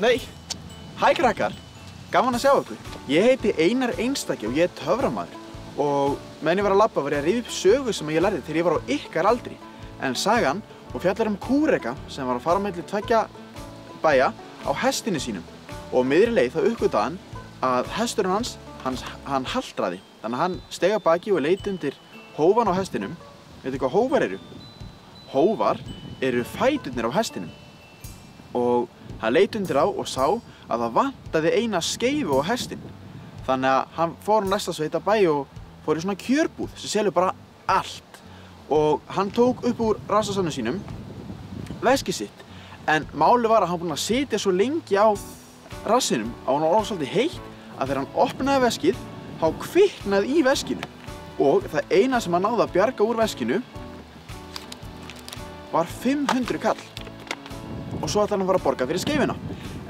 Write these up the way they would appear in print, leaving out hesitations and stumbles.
Nei, hæ krakkar, gaman að sjá ykkur. Ég heiti Einar Einstaki og ég er töframaður. Og meðan ég var að labba var ég að rifja upp sögu sem ég lærði þegar ég var á ykkar aldri. En sagan, hún fjallar kúreka sem var að fara milli tveggja bæja á hestinum sínum. Og á miðri leið þá uppgötvaði hann að hesturinn hans, hann haltraði. Þannig að hann steig að baki og leit undir hófan á hestinum. Veitu hvað hófar eru? Hófar eru fæturnir á hestinum. Og hann leit undir á og sá að það vantaði eina skeifu á hestinn. Þannig að hann fór á næsta sveitabæ og fór í svona kjörbúð sem selur bara allt. Og hann tók upp úr rassvasanum sínum veskið sitt. En málið var að hann búinn að sitja svo lengi á rassinum að hann var orðið svolítið heitt að þegar hann opnaði veskið þá kviknaði í veskinu. Og það eina sem hann náði að bjarga úr veskinu var 500 kall. Og svo ætlaði hann að fara að borga fyrir skeifina.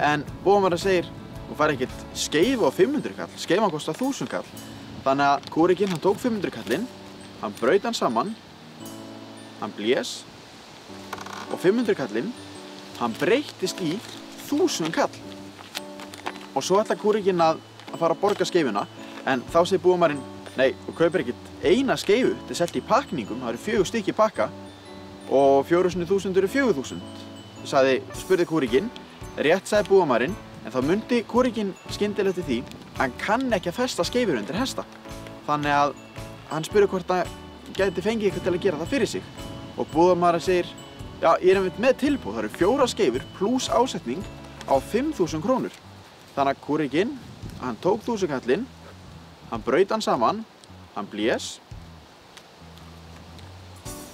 En bóðamarinn segir, þú fær ekkert skeifu á 500 kall, skeifan kostar 1000 kall. Þannig að kúrekinn, hann tók 500 kallinn, hann braut hann saman, hann blés og 500 kallinn, hann breyttist í 1000 kall. Og svo ætlaði kúrekinn að fara að borga skeifina, en þá segir búðamarinn, nei, þú kaupir ekkert eina skeifu, þetta er selt í pakningum, það eru 4 stykki í pakka og 4.000 eru 4.000. Spurði kúrekinn, rétt sagði búðamarinn, en þá mundi kúrekinn skyndilega til því að hann kann ekki að festa skeifur undir hesta. Þannig að hann spurði hvort hann gæti fengið eitthvað til að gera það fyrir sig. Og búðamarinn segir, já, ég er einmitt með tilboð, það eru 4 skeifur pluss ásetning á 5.000 krónur. Þannig að kúrekinn, hann tók 1000 kallinn, hann braut hann saman, hann blés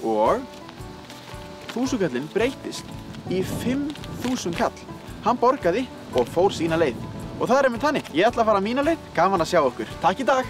og 1000 kallinn breyttist í 5.000 kall. Hann borgaði og fór sína leið. Og það er einmitt þannig. Ég ætla að fara mína leið. Gaman að sjá okkur. Takk í dag!